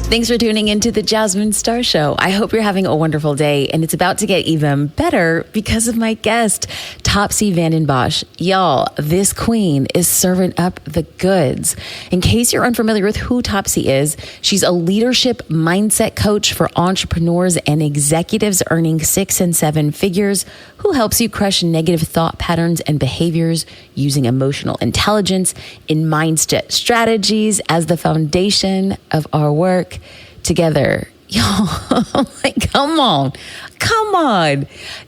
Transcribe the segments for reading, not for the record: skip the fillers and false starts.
Thanks for tuning into the Jasmine Star Show. I hope you're having a wonderful day, and it's about to get even better because of my guest, Topsie Vandenbosch. Y'all, this queen is serving up the goods. In case you're unfamiliar with who Topsie is, she's a leadership mindset coach for entrepreneurs and executives earning 6 and 7 figures who helps you crush negative thought patterns and behaviors using emotional intelligence and mindset strategies as the foundation of our work together. Y'all, like, come on.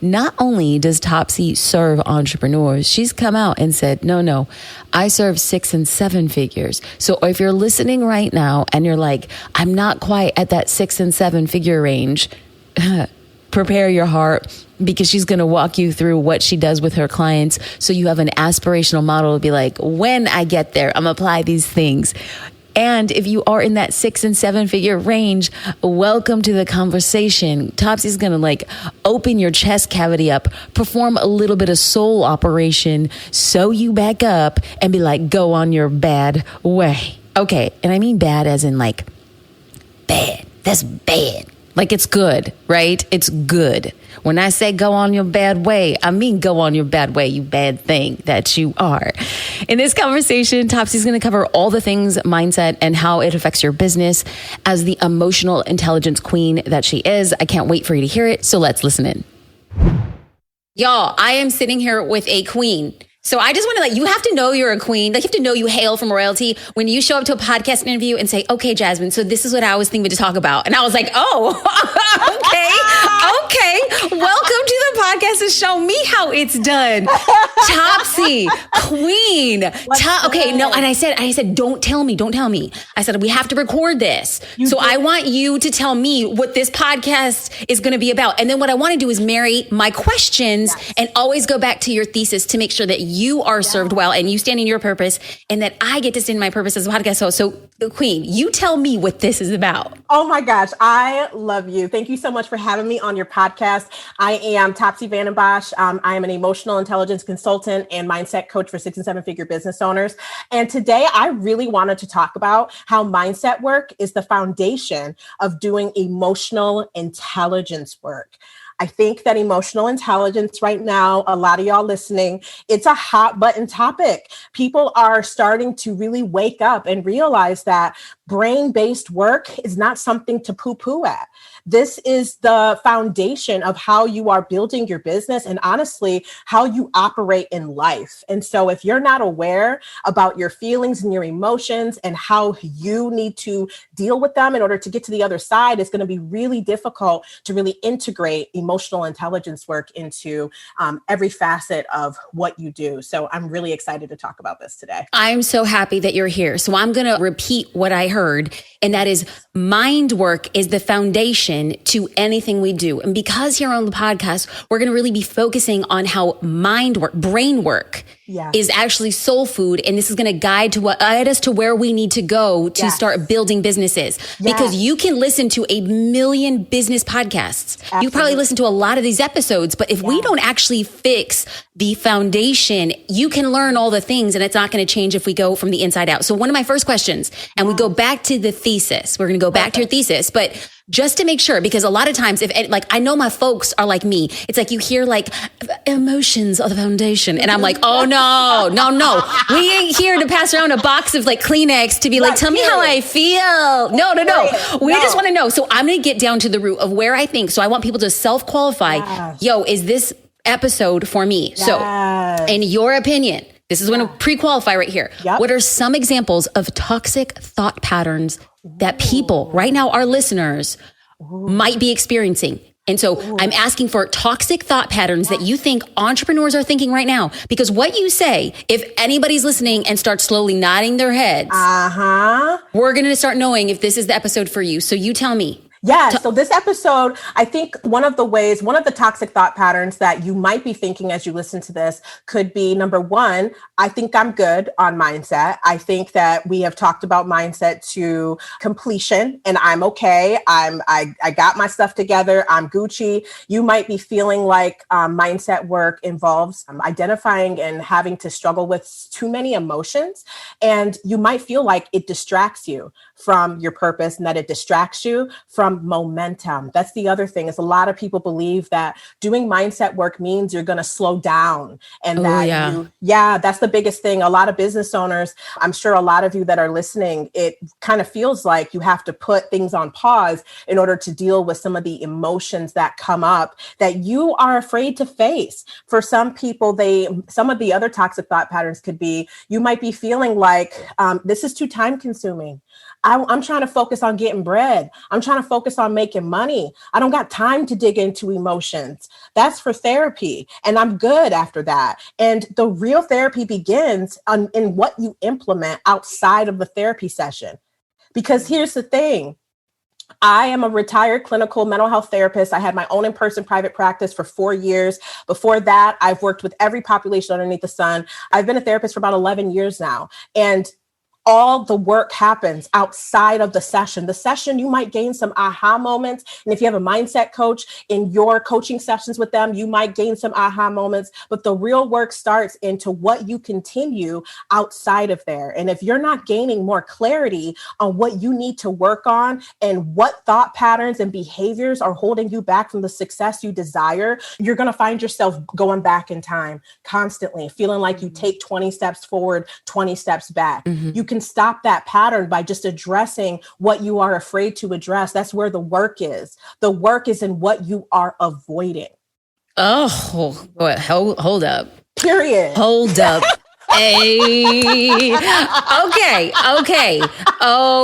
Not only does Topsie serve entrepreneurs, she's come out and said, no, I serve 6 and 7 figures. So if you're listening right now and you're like, I'm not quite at that 6 and 7 figure range, prepare your heart, because she's going to walk you through what she does with her clients. So you have an aspirational model to be like, when I get there, I'm going to apply these things. And if you are in that 6 and 7 figure range, welcome to the conversation. Topsie's going to like open your chest cavity up, perform a little bit of soul operation, sew you back up and be like, go on your bad way. Okay. And I mean bad as in like bad. That's bad. Like it's good, right? It's good. When I say go on your bad way, I mean go on your bad way, you bad thing that you are. In this conversation, Topsie's going to cover all the things mindset and how it affects your business as the emotional intelligence queen that she is. I can't wait for you to hear it. So let's listen in. Y'all, I am sitting here with a queen. So I just want to you have to know you're a queen. Like you have to know you hail from royalty when you show up to a podcast interview and say, okay, Jasmine, so this is what I was thinking to talk about. And I was like, oh, okay. Welcome to the podcast to show me how it's done. Topsie, queen. Okay, no. And I said, don't tell me. I said, we have to record this. I want you to tell me what this podcast is going to be about. And then what I want to do is marry my questions and always go back to your thesis to make sure that you are served well and you stand in your purpose and that I get to stand in my purpose as a podcast host. So queen, you tell me what this is about. Oh my gosh. I love you. Thank you so much for having me on your podcast. I am Topsie Vandenbosch. I am an emotional intelligence consultant and mindset coach for 6 and 7 figure business owners. And today I really wanted to talk about how mindset work is the foundation of doing emotional intelligence work. I think that emotional intelligence right now, a lot of y'all listening, it's a hot button topic. People are starting to really wake up and realize that brain-based work is not something to poo-poo at. This is the foundation of how you are building your business and honestly, how you operate in life. And so if you're not aware about your feelings and your emotions and how you need to deal with them in order to get to the other side, it's going to be really difficult to really integrate emotional intelligence work into every facet of what you do. So I'm really excited to talk about this today. I'm so happy that you're here. So I'm going to repeat what I heard, and that is mind work is the foundation to anything we do. And because here on the podcast, we're going to really be focusing on how mind work, brain work is actually soul food. And this is going to guide us to where we need to go to start building businesses. Because you can listen to 1 million business podcasts. Absolutely. You probably listen to a lot of these episodes, but if we don't actually fix the foundation, you can learn all the things and it's not going to change if we go from the inside out. So one of my first questions, and we go back to the thesis, we're going to go back to your thesis, but just to make sure, because a lot of times I know my folks are like me. It's like you hear like emotions are the foundation. And I'm like, oh no. We ain't here to pass around a box of like Kleenex to be like, tell me how I feel. No. We just want to know. So I'm going to get down to the root of where I think. So I want people to self-qualify. Yo, is this episode for me? So in your opinion, this is going to pre-qualify right here. What are some examples of toxic thought patterns that people right now, our listeners, might be experiencing? And so I'm asking for toxic thought patterns that you think entrepreneurs are thinking right now. Because what you say, if anybody's listening and starts slowly nodding their heads, we're going to start knowing if this is the episode for you. So you tell me. Yeah. So this episode, I think one of the toxic thought patterns that you might be thinking as you listen to this could be, number one, I think I'm good on mindset. I think that we have talked about mindset to completion and I'm okay. I got my stuff together. I'm Gucci. You might be feeling like mindset work involves identifying and having to struggle with too many emotions. And you might feel like it distracts you from your purpose and that it distracts you from momentum. That's the other thing is a lot of people believe that doing mindset work means you're going to slow down and that's the biggest thing. A lot of business owners, I'm sure a lot of you that are listening, it kind of feels like you have to put things on pause in order to deal with some of the emotions that come up that you are afraid to face. For some people, some of the other toxic thought patterns could be, you might be feeling like this is too time consuming. I'm trying to focus on getting bread. I'm trying to focus on making money. I don't got time to dig into emotions. That's for therapy. And I'm good after that. And the real therapy begins in what you implement outside of the therapy session. Because here's the thing. I am a retired clinical mental health therapist. I had my own in-person private practice for 4 years. Before that, I've worked with every population underneath the sun. I've been a therapist for about 11 years now. And all the work happens outside of the session. The session, you might gain some aha moments. And if you have a mindset coach in your coaching sessions with them, you might gain some aha moments. But the real work starts into what you continue outside of there. And if you're not gaining more clarity on what you need to work on and what thought patterns and behaviors are holding you back from the success you desire, you're going to find yourself going back in time constantly, feeling like you take 20 steps forward, 20 steps back. You can stop that pattern by just addressing what you are afraid to address. That's where the work is. The work is in what you are avoiding. Oh, hold up. Period. Hold up.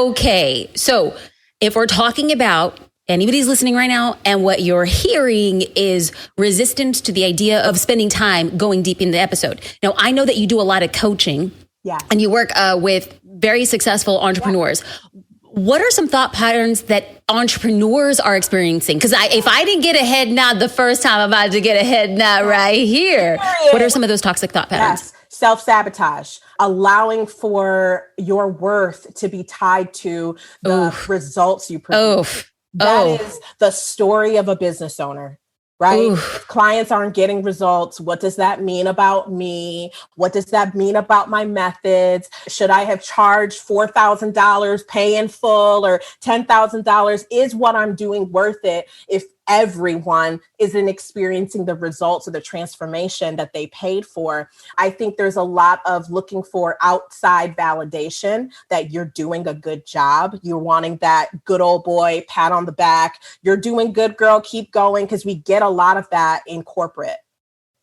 Okay. So if we're talking about anybody's listening right now and what you're hearing is resistance to the idea of spending time going deep in the episode. Now, I know that you do a lot of coaching. Yeah. And you work with very successful entrepreneurs. Yeah. What are some thought patterns that entrepreneurs are experiencing? Because if I didn't get a head nod the first time, I'm about to get a head nod right here. What are some of those toxic thought patterns? Yes. Self-sabotage, allowing for your worth to be tied to the results you produce. That is the story of a business owner. Right? If clients aren't getting results, what does that mean about me? What does that mean about my methods? Should I have charged $4,000 pay in full or $10,000? Is what I'm doing worth it if everyone isn't experiencing the results of the transformation that they paid for? I think there's a lot of looking for outside validation that you're doing a good job. You're wanting that good old boy pat on the back. You're doing good, girl, keep going, because we get a lot of that in corporate.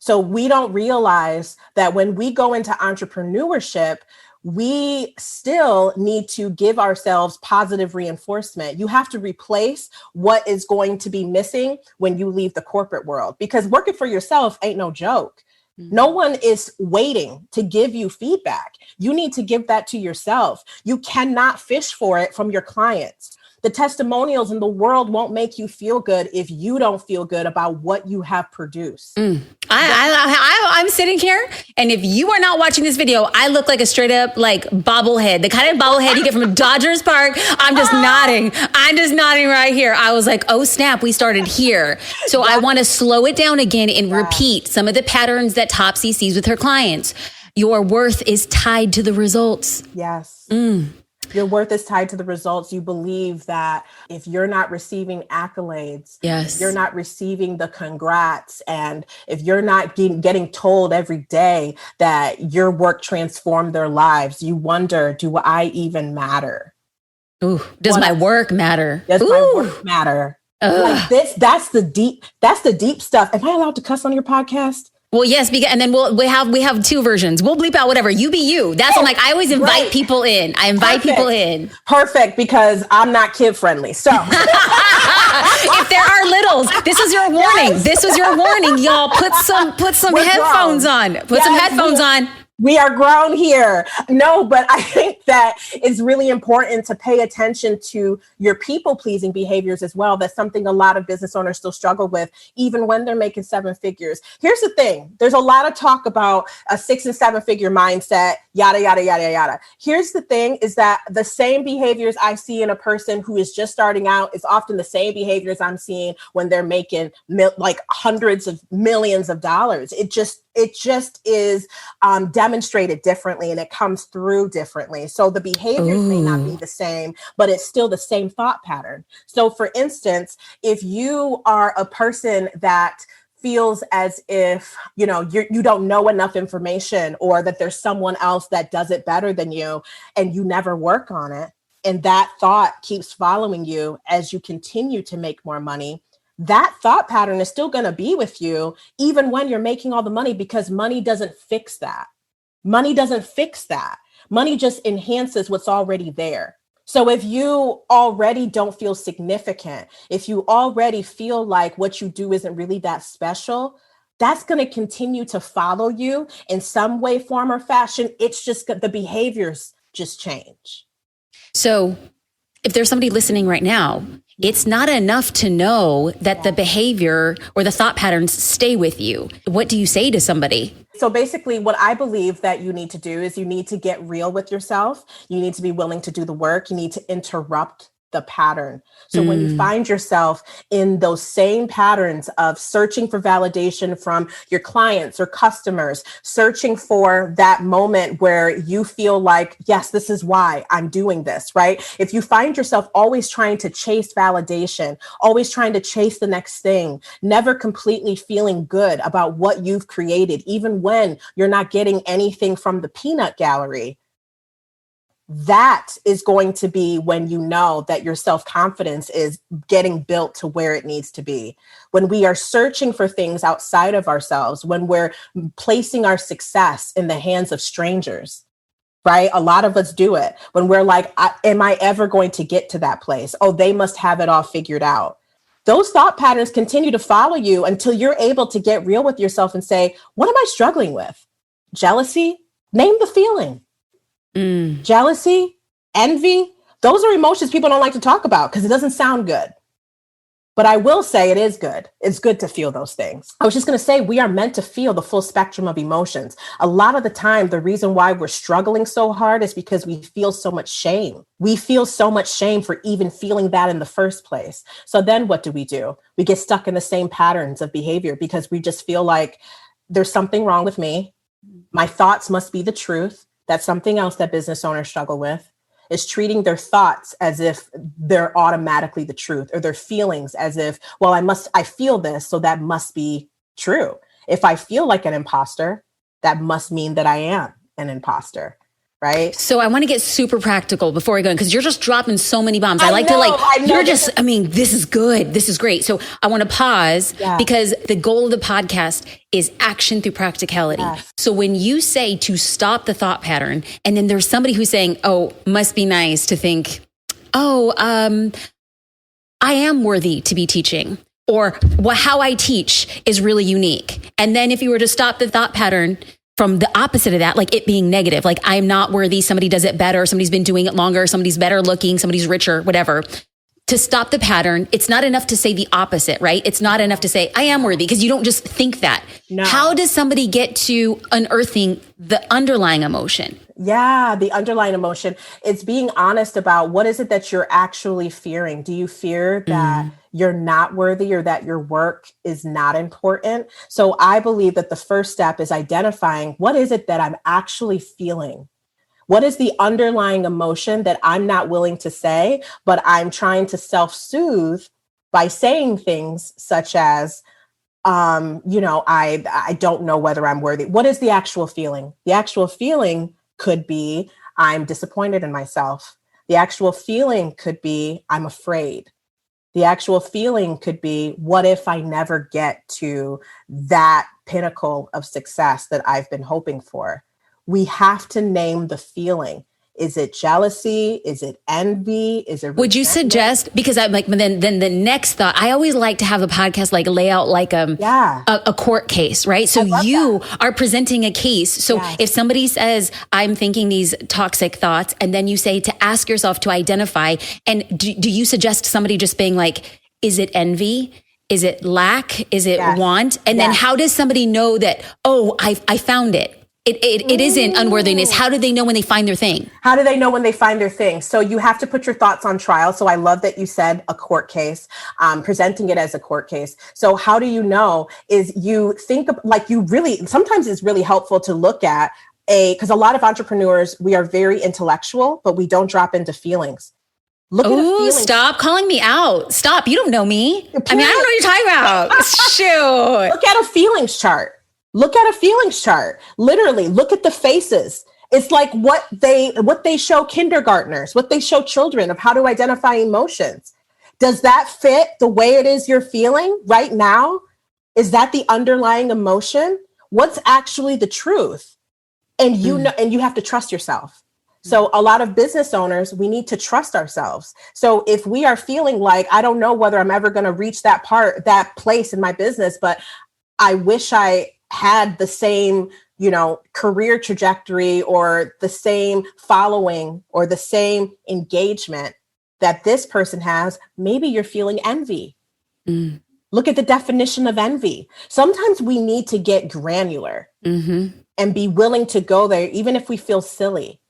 So we don't realize that when we go into entrepreneurship, we still need to give ourselves positive reinforcement. You have to replace what is going to be missing when you leave the corporate world, because working for yourself ain't no joke. No one is waiting to give you feedback. You need to give that to yourself. You cannot fish for it from your clients. The testimonials in the world won't make you feel good if you don't feel good about what you have produced. I'm sitting here, and if you are not watching this video, I look like a straight up like bobblehead, the kind of bobblehead you get from Dodgers Park. I'm just nodding. I'm just nodding right here. I was like, oh snap, we started here. So I want to slow it down again and repeat some of the patterns that Topsie sees with her clients. Your worth is tied to the results. Yes. Your worth is tied to the results. You believe that if you're not receiving accolades, if you're not receiving the congrats, and if you're not getting told every day that your work transformed their lives, you wonder, do I even matter? Does my work matter? Does my work matter? Like this, that's the deep stuff. Am I allowed to cuss on your podcast? Well, yes, and then we have two versions. We'll bleep out whatever. You be you. That's what I always invite people in. I invite people in. Perfect, because I'm not kid friendly. So if there are littles, this is your warning. This was your warning, y'all. Put some headphones on. Put some headphones on. We are grown here. No, but I think that it's really important to pay attention to your people pleasing behaviors as well. That's something a lot of business owners still struggle with, even when they're making seven figures. Here's the thing. There's a lot of talk about a 6 and 7 figure mindset, yada, yada, yada, yada. Here's the thing is that the same behaviors I see in a person who is just starting out is often the same behaviors I'm seeing when they're making like hundreds of millions of dollars. It just is demonstrated differently, and it comes through differently. So the behaviors may not be the same, but it's still the same thought pattern. So for instance, if you are a person that feels as if, you don't know enough information, or that there's someone else that does it better than you, and you never work on it, and that thought keeps following you as you continue to make more money, that thought pattern is still going to be with you even when you're making all the money, because money doesn't fix that. Money doesn't fix that. Money just enhances what's already there. So if you already don't feel significant, if you already feel like what you do isn't really that special, that's going to continue to follow you in some way, form, or fashion. It's just the behaviors just change. So if there's somebody listening right now, it's not enough to know that the behavior or the thought patterns stay with you. What do you say to somebody? So basically, what I believe that you need to do is you need to get real with yourself. You need to be willing to do the work. You need to interrupt the pattern. So when you find yourself in those same patterns of searching for validation from your clients or customers, searching for that moment where you feel like, yes, this is why I'm doing this, right? If you find yourself always trying to chase validation, always trying to chase the next thing, never completely feeling good about what you've created, even when you're not getting anything from the peanut gallery, that is going to be when you know that your self-confidence is getting built to where it needs to be. When we are searching for things outside of ourselves, when we're placing our success in the hands of strangers, right? A lot of us do it when we're like, am I ever going to get to that place? Oh, they must have it all figured out. Those thought patterns continue to follow you until you're able to get real with yourself and say, what am I struggling with? Jealousy? Name the feeling. Jealousy, envy, those are emotions people don't like to talk about because it doesn't sound good. But I will say it is good. It's good to feel those things. I was just going to say we are meant to feel the full spectrum of emotions. A lot of the time, the reason why we're struggling so hard is because we feel so much shame. We feel so much shame for even feeling that in the first place. So then what do? We get stuck in the same patterns of behavior because we just feel like there's something wrong with me. My thoughts must be the truth. That's something else that business owners struggle with, is treating their thoughts as if they're automatically the truth, or their feelings as if, well, I feel this, so that must be true. If I feel like an imposter, that must mean that I am an imposter. Right. So I want to get super practical before we go in, because you're just dropping so many bombs. This is good. This is great. So I want to pause because the goal of the podcast is action through practicality. Yes. So when you say to stop the thought pattern, and then there's somebody who's saying, oh, must be nice to think, I am worthy to be teaching, or how I teach is really unique. And then if you were to stop the thought pattern from the opposite of that, like it being negative, like I'm not worthy, somebody does it better, somebody's been doing it longer, somebody's better looking, somebody's richer, whatever. To stop the pattern, it's not enough to say the opposite, right? It's not enough to say I am worthy, because you don't just think that. No. How does somebody get to unearthing the underlying emotion? Yeah, the underlying emotion. It's being honest about what is it that you're actually fearing. Do you fear that you're not worthy, or that your work is not important? So I believe that the first step is identifying what is it that I'm actually feeling? What is the underlying emotion that I'm not willing to say, but I'm trying to self-soothe by saying things such as, I don't know whether I'm worthy. What is the actual feeling? The actual feeling could be I'm disappointed in myself. The actual feeling could be I'm afraid. The actual feeling could be, what if I never get to that pinnacle of success that I've been hoping for? We have to name the feeling. Is it jealousy? Is it envy? Is it Would you suggest, because I'm like, then the next thought, I always like to have a podcast like lay out like a court case, right? So you are presenting a case. So if somebody says, I'm thinking these toxic thoughts, and then you say to ask yourself to identify, and do you suggest somebody just being like, is it envy? Is it lack? Is it want? And then how does somebody know that, oh, I found it? It isn't unworthiness. How do they know when they find their thing? How do they know when they find their thing? So you have to put your thoughts on trial. So I love that you said a court case, presenting it as a court case. So how do you know is you think like you really, sometimes it's really helpful to look at because a lot of entrepreneurs, we are very intellectual, but we don't drop into feelings. Oh, stop calling me out. Stop. You don't know me. I mean, I don't know what you're talking about. Shoot. Look at a feelings chart. Look at a feelings chart. Literally, look at the faces. It's like what they show kindergartners, what they show children of how to identify emotions. Does that fit the way it is you're feeling right now? Is that the underlying emotion? What's actually the truth? And you know, and you have to trust yourself. So a lot of business owners, we need to trust ourselves. So if we are feeling like, I don't know whether I'm ever going to reach that place in my business, but I wish I had the same, career trajectory or the same following or the same engagement that this person has, maybe you're feeling envy. Look at the definition of envy. Sometimes we need to get granular and be willing to go there, even if we feel silly.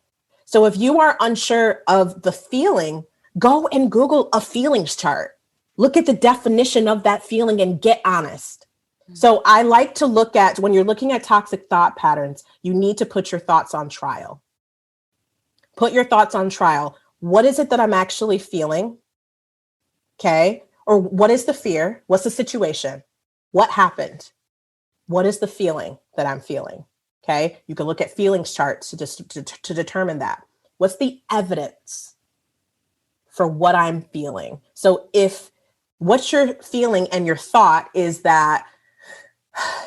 So if you are unsure of the feeling, go and Google a feelings chart. Look at the definition of that feeling and get honest. So I like to look at, when you're looking at toxic thought patterns, you need to put your thoughts on trial. Put your thoughts on trial. What is it that I'm actually feeling? Okay. Or what is the fear? What's the situation? What happened? What is the feeling that I'm feeling? Okay. You can look at feelings charts to determine that. What's the evidence for what I'm feeling? So if what you're feeling and your thought is that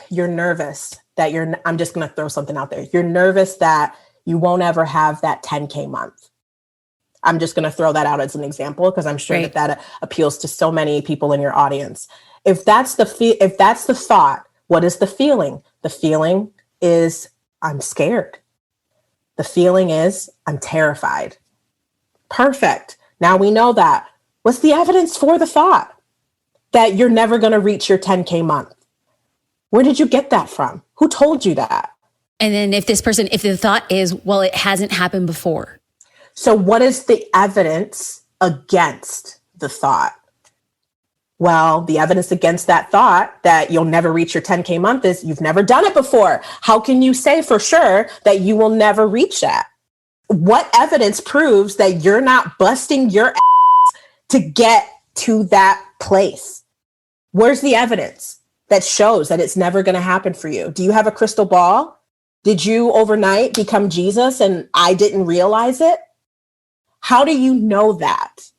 you're nervous that I'm just going to throw something out there. You're nervous that you won't ever have that 10K month. I'm just going to throw that out as an example because I'm sure that appeals to so many people in your audience. If that's the thought, what is the feeling? The feeling is I'm scared. The feeling is I'm terrified. Perfect. Now we know that. What's the evidence for the thought that you're never going to reach your 10K month? Where did you get that from? Who told you that? And then if the thought is, well, it hasn't happened before. So what is the evidence against the thought? Well, the evidence against that thought that you'll never reach your 10K month is you've never done it before. How can you say for sure that you will never reach that? What evidence proves that you're not busting your ass to get to that place? Where's the evidence that shows that it's never going to happen for you? Do you have a crystal ball? Did you overnight become Jesus and I didn't realize it? How do you know that?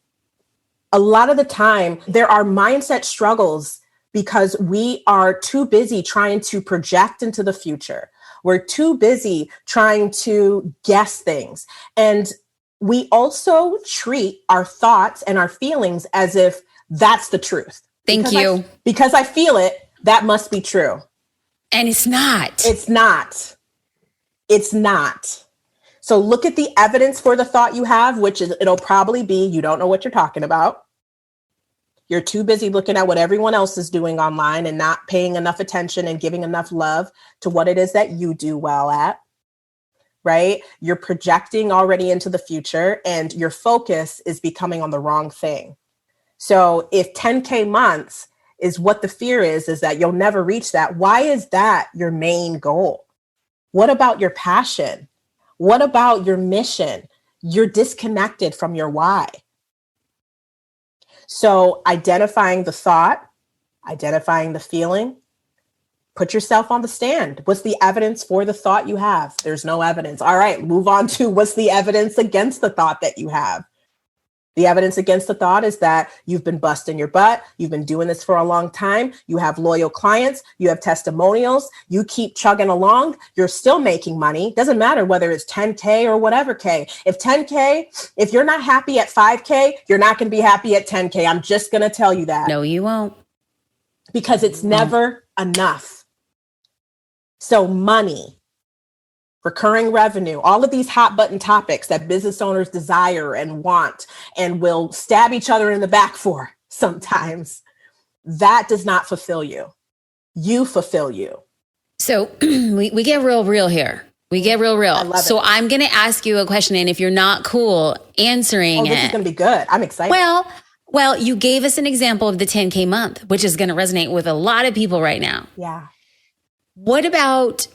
A lot of the time, there are mindset struggles because we are too busy trying to project into the future. We're too busy trying to guess things. And we also treat our thoughts and our feelings as if that's the truth. Thank you. Because I feel it, that must be true. And it's not. It's not. It's not. So look at the evidence for the thought you have, which is it'll probably be you don't know what you're talking about. You're too busy looking at what everyone else is doing online and not paying enough attention and giving enough love to what it is that you do well at, right? You're projecting already into the future and your focus is becoming on the wrong thing. So if 10K months is what the fear is that you'll never reach that, why is that your main goal? What about your passion? What about your mission? You're disconnected from your why. So identifying the thought, identifying the feeling, put yourself on the stand. What's the evidence for the thought you have? There's no evidence. All right, move on to what's the evidence against the thought that you have. The evidence against the thought is that you've been busting your butt. You've been doing this for a long time. You have loyal clients. You have testimonials. You keep chugging along. You're still making money. Doesn't matter whether it's 10K or whatever K. If you're not happy at 5K, you're not going to be happy at 10K. I'm just going to tell you that. No, you won't. Because it's never enough. So money, recurring revenue, all of these hot button topics that business owners desire and want and will stab each other in the back for sometimes, that does not fulfill you. You fulfill you. So we get real here. We get real. I love so it. I'm going to ask you a question, and if you're not cool answering this is going to be good. I'm excited. Well, you gave us an example of the 10K month, which is going to resonate with a lot of people right now. Yeah. What about,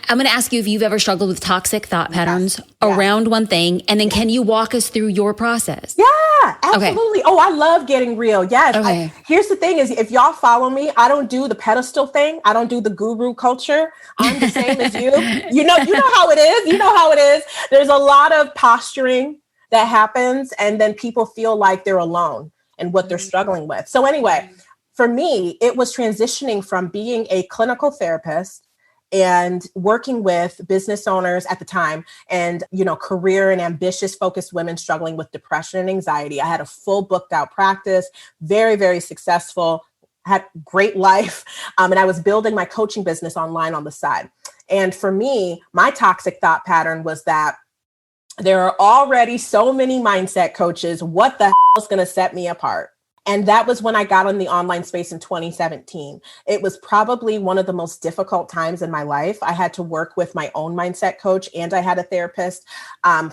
I'm going to ask you if you've ever struggled with toxic thought patterns around one thing, and then can you walk us through your process? Yeah, absolutely. Okay. Oh, I love getting real. Yes. Okay. Here's the thing is, if y'all follow me, I don't do the pedestal thing. I don't do the guru culture. I'm the same as you. You know how it is. You know how it is. There's a lot of posturing that happens, and then people feel like they're alone in what they're struggling with. So anyway, for me, it was transitioning from being a clinical therapist and working with business owners at the time and, career and ambitious focused women struggling with depression and anxiety. I had a full booked out practice, very, very successful, had great life. And I was building my coaching business online on the side. And for me, my toxic thought pattern was that there are already so many mindset coaches. What the hell is going to set me apart? And that was when I got in the online space in 2017. It was probably one of the most difficult times in my life. I had to work with my own mindset coach, and I had a therapist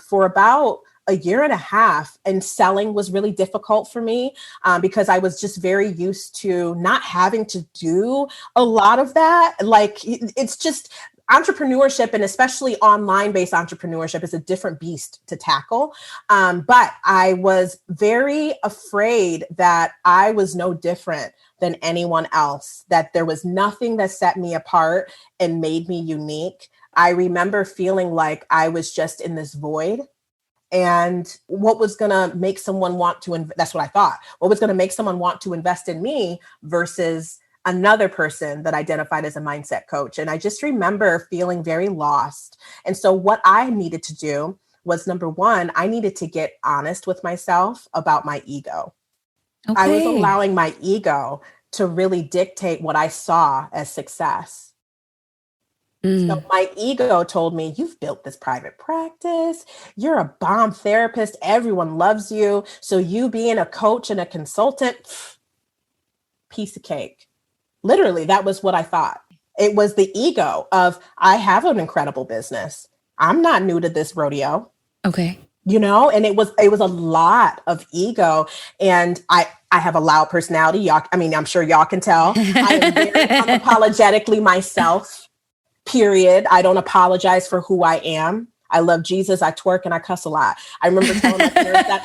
for about a year and a half. And selling was really difficult for me because I was just very used to not having to do a lot of that. Like, it's just entrepreneurship, and especially online-based entrepreneurship, is a different beast to tackle. But I was very afraid that I was no different than anyone else, that there was nothing that set me apart and made me unique. I remember feeling like I was just in this void. And what was going to make someone want to, that's what I thought, what was going to make someone want to invest in me versus another person that identified as a mindset coach. And I just remember feeling very lost. And so what I needed to do was, number one, I needed to get honest with myself about my ego. Okay. I was allowing my ego to really dictate what I saw as success. So my ego told me, you've built this private practice. You're a bomb therapist. Everyone loves you. So you being a coach and a consultant, piece of cake. Literally, that was what I thought. It was the ego of, I have an incredible business. I'm not new to this rodeo. Okay. And it was a lot of ego. And I have a loud personality. I'm sure y'all can tell. I am very unapologetically myself, period. I don't apologize for who I am. I love Jesus. I twerk and I cuss a lot. I remember telling my parents that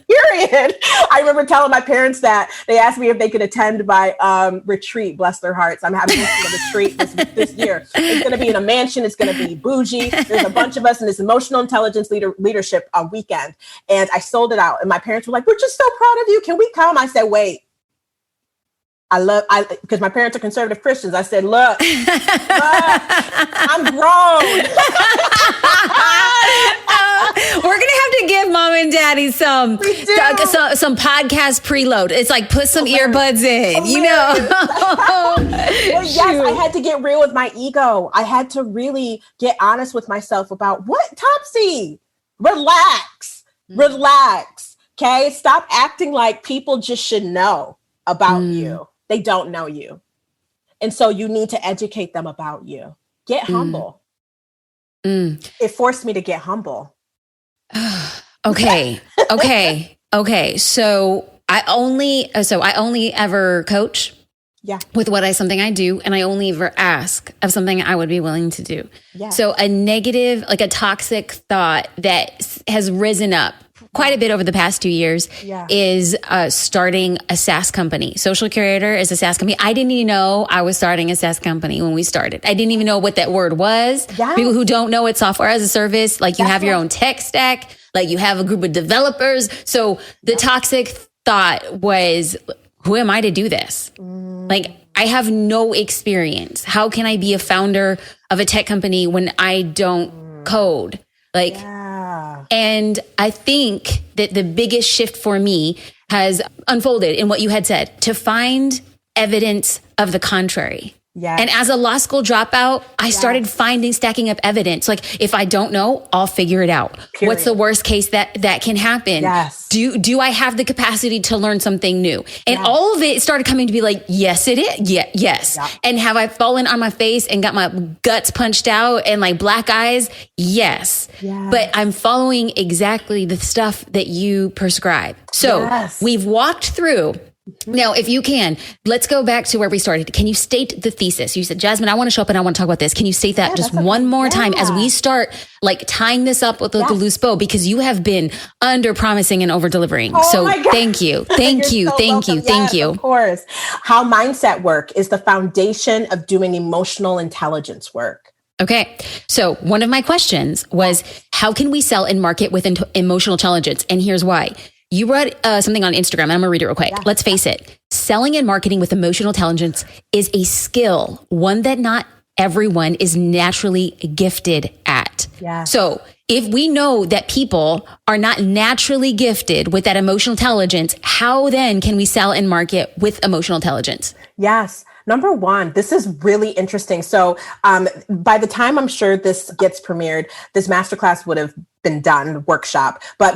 period. I remember telling my parents that they asked me if they could attend my retreat. Bless their hearts. I'm having a retreat this year. It's going to be in a mansion. It's going to be bougie. There's a bunch of us in this emotional intelligence leadership weekend. And I sold it out. And my parents were like, we're just so proud of you. Can we come? I said, wait. Because my parents are conservative Christians. I said, look, I'm grown. We're going to have to give mom and daddy some podcast preload. It's like, put some earbuds in, Well, yes, I had to get real with my ego. I had to really get honest with myself about Topsie, relax. Okay. Stop acting like people just should know about you. They don't know you. And so you need to educate them about you. Get humble. It forced me to get humble. Okay. So I only ever coach with something I do, and I only ever ask of something I would be willing to do. Yeah. So a negative, like a toxic thought that has risen up quite a bit over the past 2 years is starting a SaaS company. Social Curator is a SaaS company. I didn't even know I was starting a SaaS company when we started. I didn't even know what that word was. Yeah. People who don't know it's software as a service, like you have your own tech stack. Like you have a group of developers. So the toxic thought was, who am I to do this? Like, I have no experience. How can I be a founder of a tech company when I don't code? Like, and I think that the biggest shift for me has unfolded in what you had said, to find evidence of the contrary. Yes. And as a law school dropout, I started stacking up evidence. Like, if I don't know, I'll figure it out. Period. What's the worst case that can happen? Yes. Do I have the capacity to learn something new? And all of it started coming to be like, yes, it is. Yes. Yeah. And have I fallen on my face and got my guts punched out and like black eyes? Yes. But I'm following exactly the stuff that you prescribe. So we've walked through. Now, if you can, let's go back to where we started. Can you state the thesis? You said, Jasmine, I want to show up and I want to talk about this. Can you state that just one more time as we start like tying this up with the loose bow? Because you have been under promising and over delivering. So thank you. Thank you. Thank you. Thank you. Of course. How mindset work is the foundation of doing emotional intelligence work. Okay. So one of my questions was, how can we sell and market with emotional intelligence? And here's why. You wrote something on Instagram, and I'm going to read it real quick. Let's face it. Selling and marketing with emotional intelligence is a skill, one that not everyone is naturally gifted at. So if we know that people are not naturally gifted with that emotional intelligence, how then can we sell and market with emotional intelligence? Yes. Number one, this is really interesting. So by the time I'm sure this gets premiered, this masterclass would have been done, workshop. But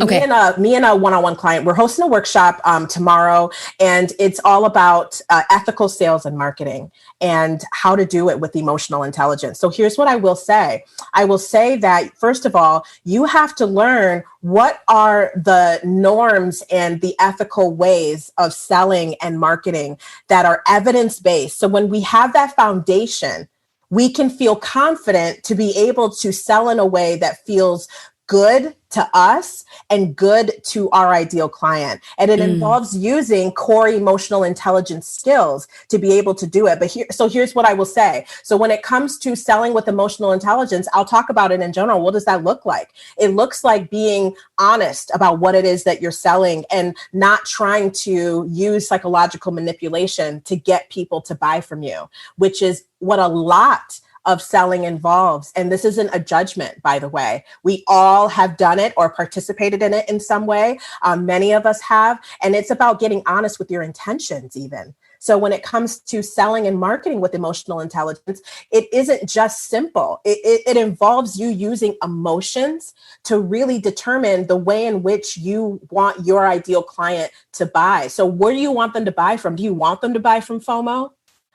me and a one-on-one client, we're hosting a workshop tomorrow, and it's all about ethical sales and marketing and how to do it with emotional intelligence. So here's what I will say. I will say that, first of all, you have to learn what are the norms and the ethical ways of selling and marketing that are evidence-based. So when we have that foundation, we can feel confident to be able to sell in a way that feels good to us and good to our ideal client. And it involves using core emotional intelligence skills to be able to do it. But here's what I will say. So when it comes to selling with emotional intelligence, I'll talk about it in general. What does that look like? It looks like being honest about what it is that you're selling and not trying to use psychological manipulation to get people to buy from you, which is what a lot of selling involves. And this isn't a judgment, by the way. We all have done it or participated in it in some way. Many of us have. And it's about getting honest with your intentions even. So when it comes to selling and marketing with emotional intelligence, it isn't just simple. It involves you using emotions to really determine the way in which you want your ideal client to buy. So where do you want them to buy from? Do you want them to buy from FOMO?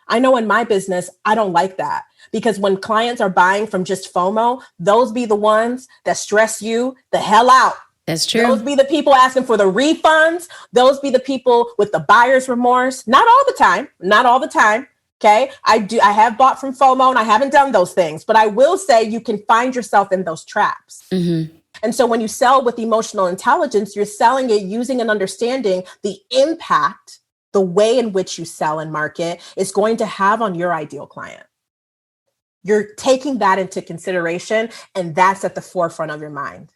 I know in my business, I don't like that, because when clients are buying from just FOMO, those be the ones that stress you the hell out. That's true. Those be the people asking for the refunds. Those be the people with the buyer's remorse. Not all the time. Okay. I have bought from FOMO and I haven't done those things, but I will say you can find yourself in those traps. Mm-hmm. And so when you sell with emotional intelligence, you're selling it using and understanding the impact the way in which you sell and market is going to have on your ideal client. You're taking that into consideration, and that's at the forefront of your mind.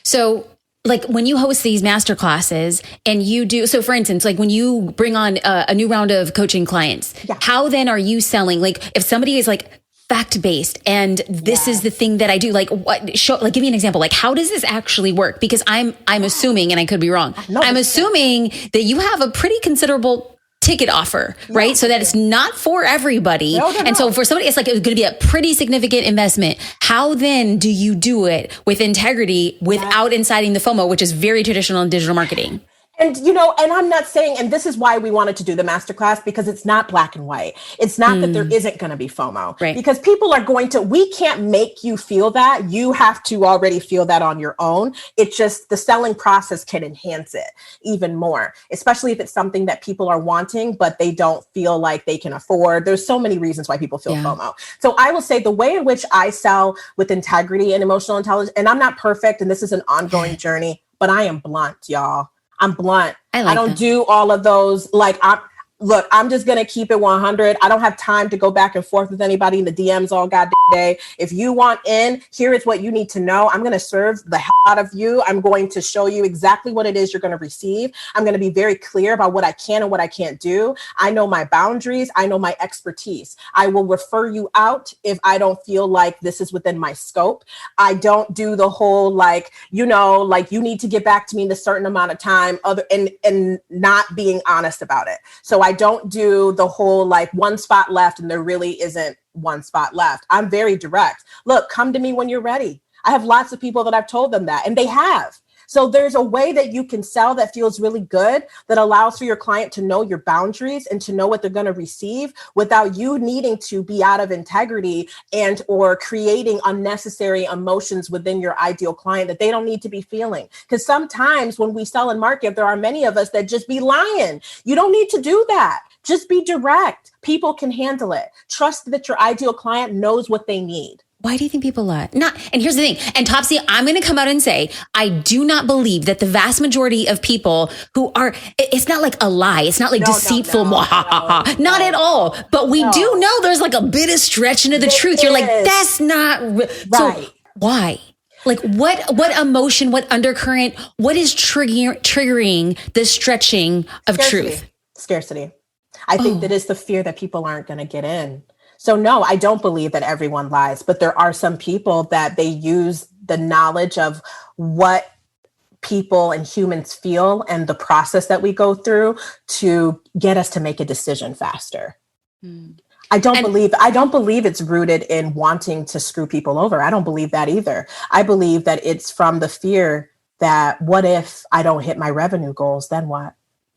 So like when you host these masterclasses and you do, so for instance, like when you bring on a new round of coaching clients, how then are you selling? Like if somebody is like fact-based and this is the thing that I do, like give me an example. Like how does this actually work? Because I'm assuming, and I could be wrong, I'm assuming that you have a pretty considerable ticket offer, right? So that it's not for everybody. And so for somebody, it's like it's going to be a pretty significant investment. How then do you do it with integrity without inciting the FOMO, which is very traditional in digital marketing? And, and I'm not saying, and this is why we wanted to do the masterclass, because it's not black and white. It's not that there isn't going to be FOMO, right? Because people are we can't make you feel that. You have to already feel that on your own. It's just the selling process can enhance it even more, especially if it's something that people are wanting, but they don't feel like they can afford. There's so many reasons why people feel FOMO. So I will say the way in which I sell with integrity and emotional intelligence, and I'm not perfect, and this is an ongoing journey, but I am blunt, y'all. I'm blunt. I don't do all of those. I'm just going to keep it 100. I don't have time to go back and forth with anybody in the DMs all goddamn today. If you want in, here is what you need to know. I'm going to serve the hell out of you. I'm going to show you exactly what it is you're going to receive. I'm going to be very clear about what I can and what I can't do. I know my boundaries. I know my expertise. I will refer you out if I don't feel like this is within my scope. I don't do the whole, like, you know, like you need to get back to me in a certain amount of time and not being honest about it. So I don't do the whole like one spot left and there really isn't one spot left. I'm very direct. Look, come to me when you're ready. I have lots of people that I've told them that, and they have. So there's a way that you can sell that feels really good, that allows for your client to know your boundaries and to know what they're going to receive without you needing to be out of integrity and or creating unnecessary emotions within your ideal client that they don't need to be feeling. Because sometimes when we sell and market, there are many of us that just be lying. You don't need to do that. Just be direct. People can handle it. Trust that your ideal client knows what they need. Why do you think people lie? And here's the thing. And Topsie, I'm going to come out and say, I do not believe that the vast majority of people who are, it's not like a lie. It's not like deceitful. Not at all. But we do know there's like a bit of stretch into the truth. You're like, that's not right. So why? Like what emotion, what undercurrent, what is triggering the stretching of truth? Scarcity. I think that is the fear that people aren't going to get in. So no, I don't believe that everyone lies, but there are some people that they use the knowledge of what people and humans feel and the process that we go through to get us to make a decision faster. I don't believe it's rooted in wanting to screw people over. I don't believe that either. I believe that it's from the fear that what if I don't hit my revenue goals, then what?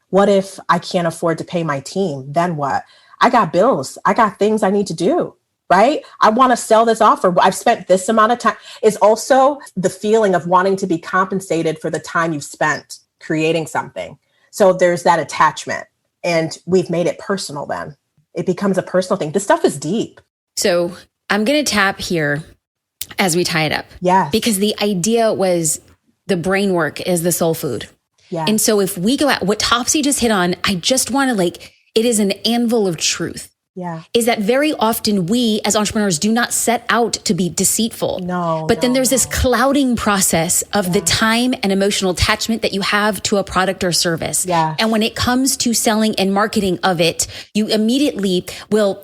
What if I can't afford to pay my team, then what? I got bills. I got things I need to do, right? I want to sell this offer. I've spent this amount of time. It's also the feeling of wanting to be compensated for the time you've spent creating something. So there's that attachment, and we've made it personal then. It becomes a personal thing. This stuff is deep. So I'm going to tap here as we tie it up. Yeah. Because the idea was the brain work is the soul food. Yeah. And so if we go out, what Topsie just hit on, I just want to it is an anvil of truth. Yeah. Is that very often we as entrepreneurs do not set out to be deceitful. But then there's this clouding process of the time and emotional attachment that you have to a product or service. Yeah. And when it comes to selling and marketing of it, you immediately will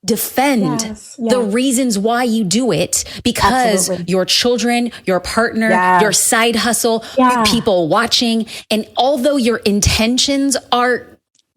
defend the reasons why you do it because your children, your partner, your side hustle, people watching. And although your intentions are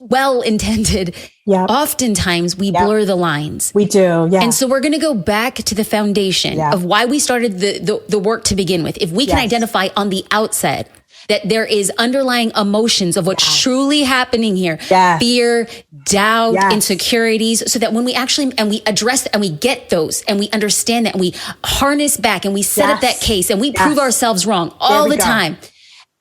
well-intended, oftentimes we blur the lines. We do, And so we're going to go back to the foundation of why we started the work to begin with. If we can identify on the outset that there is underlying emotions of what's truly happening here, fear, doubt, insecurities, so that when we actually, and we address and we get those and we understand that and we harness back and we set up that case and we prove ourselves wrong all the time.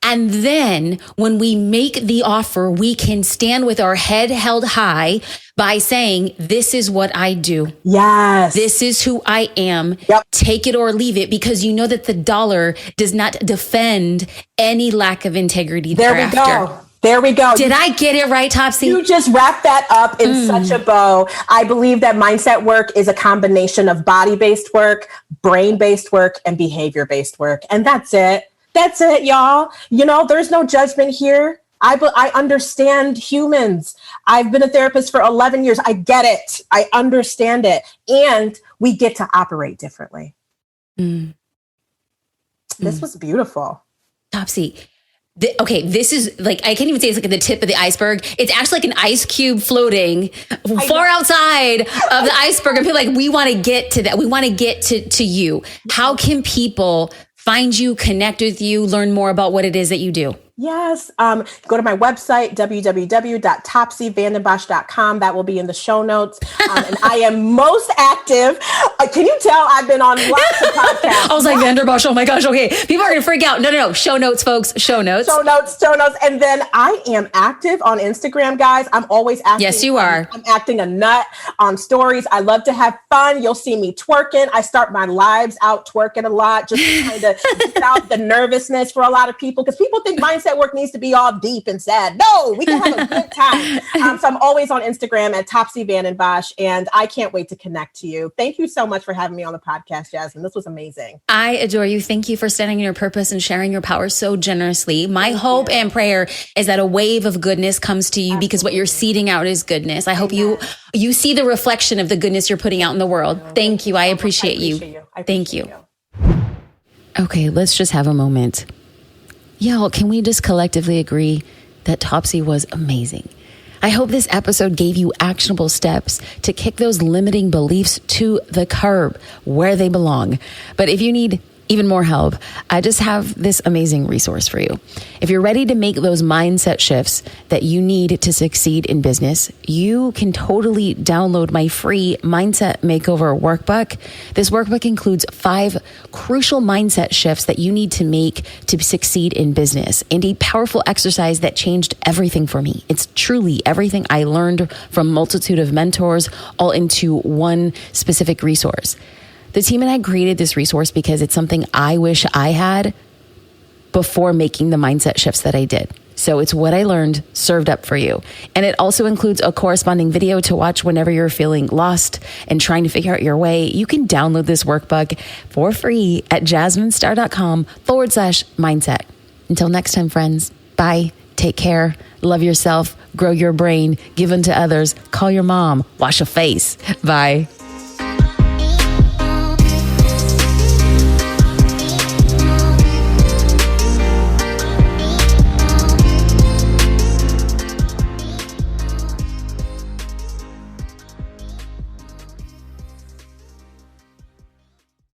And then when we make the offer, we can stand with our head held high by saying, this is what I do. Yes. This is who I am. Take it or leave it, because you know that the dollar does not defend any lack of integrity thereafter. There we go. Did I get it right, Topsie? You just wrapped that up in such a bow. I believe that mindset work is a combination of body-based work, brain-based work, and behavior-based work. And that's it. That's it, y'all. You know, there's no judgment here. I understand humans. I've been a therapist for 11 years. I get it. I understand it. And we get to operate differently. This was beautiful. Topsie. Okay, this is I can't even say it's the tip of the iceberg. It's actually like an ice cube floating far outside of the iceberg. And people we want to get to that. We want to get to you. How can people find you, connect with you, learn more about what it is that you do? Yes. Go to my website, www.topsievandenbosch.com. That will be in the show notes. And I am most active. Can you tell I've been on lots of podcasts? I was like, Vandenbosch, oh my gosh. Okay. People are going to freak out. No. Show notes, folks. Show notes. And then I am active on Instagram, guys. I'm always active. Yes, you are. I'm acting a nut on stories. I love to have fun. You'll see me twerking. I start my lives out twerking a lot, just to kind of get out the nervousness for a lot of people, because people think mindset mindset work needs to be all deep and sad. No, we can have a good time. So I'm always on Instagram at Topsie Vandenbosch, and I can't wait to connect to you. Thank you so much for having me on the podcast, Jasmine. This was amazing. I adore you. Thank you for standing in your purpose and sharing your power so generously. My hope and prayer is that a wave of goodness comes to you because what you're seeding out is goodness. I hope you see the reflection of the goodness you're putting out in the world. Thank you. I appreciate you. Thank you. Okay, let's just have a moment. Y'all, can we just collectively agree that Topsie was amazing? I hope this episode gave you actionable steps to kick those limiting beliefs to the curb where they belong. But if you need even more help, I just have this amazing resource for you. If you're ready to make those mindset shifts that you need to succeed in business, you can totally download my free Mindset Makeover Workbook. This workbook includes 5 crucial mindset shifts that you need to make to succeed in business and a powerful exercise that changed everything for me. It's truly everything I learned from a multitude of mentors all into one specific resource. The team and I created this resource because it's something I wish I had before making the mindset shifts that I did. So it's what I learned served up for you. And it also includes a corresponding video to watch whenever you're feeling lost and trying to figure out your way. You can download this workbook for free at jasminestar.com/mindset. Until next time, friends. Bye. Take care. Love yourself. Grow your brain. Give unto others. Call your mom. Wash a face. Bye.